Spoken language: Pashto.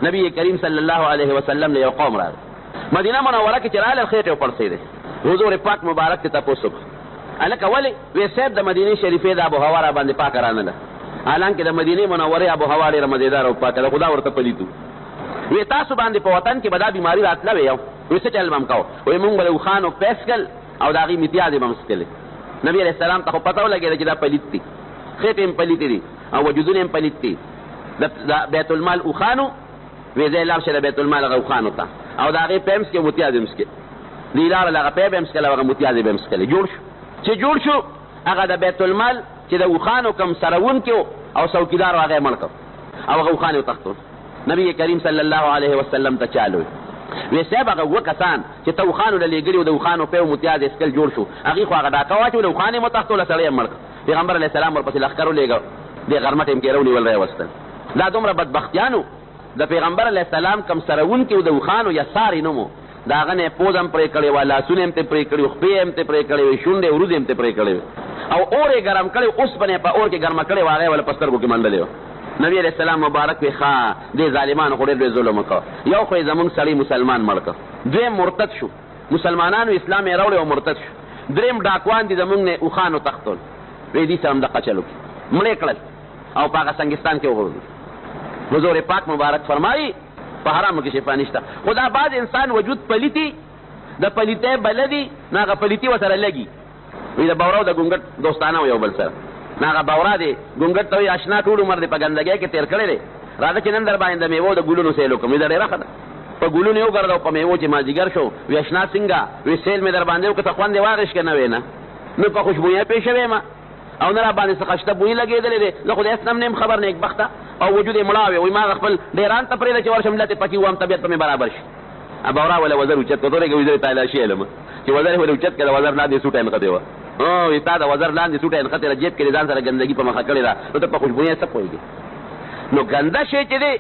نبی کریم صلی الله علیه وسلم له یو قوم راغی مدینه منوره کې چې راغلل خېټې وپړسېدې حضور پاک مبارک ته تپوس وکړ هلکه ولې وی صاحب د مدینې شریفې د آبوهوا را باندې پاکه رانله حالانکې د مدینې منورې آبوهوا ډېره مزېداره او پاکه ده خو دا ورته پلیتو وی تاسو باندې په وطن کې به دا بیماري راتله وی وی څه چل به هم کوو وی مونږ به د اوښانو پیس کړل او د هغې متیازې به هم څکلې نبي علیه السلام ته خو پته ولګېده چې دا پلیت دي خېټې هم پلیتې دي او وجودونه هم پلیت دي د بیت المال اوښانو وی ځای لاړ شه د بیت المال هغه اوښانو ته او د هغې پی هم څکې متیازې هم څکې دوی لاړل هغه پی به هم څکل او هغه متیازې به هم څکلې جوړ شو چې جوړ شو هغه د بیت المال چې د اوښانو کوم سروونکي او څوکیدار هغه یې مړ کړ او هغه اوښان یې وتښتول نبي کریم صلی الله علیه وسلم ته چالو وی صاحب هغه اووه کسان چې ته اوښانو له لېږلي و د اوښانو پی و متیازې څکل جوړ شو هغې خو هغه ډاکه واچول اوښان یې وتښتول سړی یې مړ کړ پیغمبر علیه السلام ورپسې لښکر ولېږه دې غرمه ټیم کې یې راونیول را یې وستل دا دومره بدبختیانو د پیغمبر علیه السلام کم سروونکي و د اوښانو یا ساري نوم و د هغه نه یې پوز هم پرې کړې وه لاسونه یې هم ترې پرې کړي وو خپې یې هم ترې پرې کړې وې شونډې وروځې هم ترې پرې کړې وې او اور یې ګرم کړی اوسپنه یې په اور کې ګرمه کړې وه هغه یې وله په سترګو کې منډلې وه نبي علیه السلام مبارک وی ښه دې ظالمانو خو ډېر لوی ظلم وکړه یو خو یې زمونږ سړی مسلمان مړ کړ دویم مرتد شو مسلمانانو اسلام یې راوړی او مرتد شو دریم ډاکوان دي زمونږ نه اوښانو تښتول وی دې سره هم دقه چل وکړي مړې کړل او په هغه سنګستان کې وغورځول حضور پاک مبارک فرمایي په حرامو کې شفا نشته خو دا بعض انسان وجود پلیتي د پلیتۍ بلدي نه هغه پلیتي ورسره لګي وی د بورا او د ګونګټ دوستانه و یو بل سره نه هغه بورا دی ګونګټ ته وایي اشنا ټول عمر دې په ګندګۍ کې تېر کړی دی راځه چې نن در باندې د میوو د ګلونو سیل وکړم وي دا ډېره ښه ده په ګلونو یې وګرځه او په میوو چې مازدیګر شو وی اشنا څنګه وی سیل مې در باندې وکړه ته خوند یې واخېش که نه وې نه نه په خوشبویۍ پېښ شوې یم او نه را باندې څه خشته بوی لګېدلی دی زه خو د اسلام نه یم خبر نیکبخته او وجود یې مړاوې وایي ما خپل ډېران ته پرېږده چې ورشم لتې پکې ووام طبیعت په مې برابر شي بورا وله وزر اوچت کړه تورې وزر تالاشي علم چې وزر یې ولې اوچت کړه وزر لاندې سوټه یې نښتې وه تا د وزر لاندې سوټه یې نښتې ده جیب کې د ځان سره ګندګي په مخه کړې ده نو ته په خوشبویۍ څه پوهېږې نو ګنده شی چې دی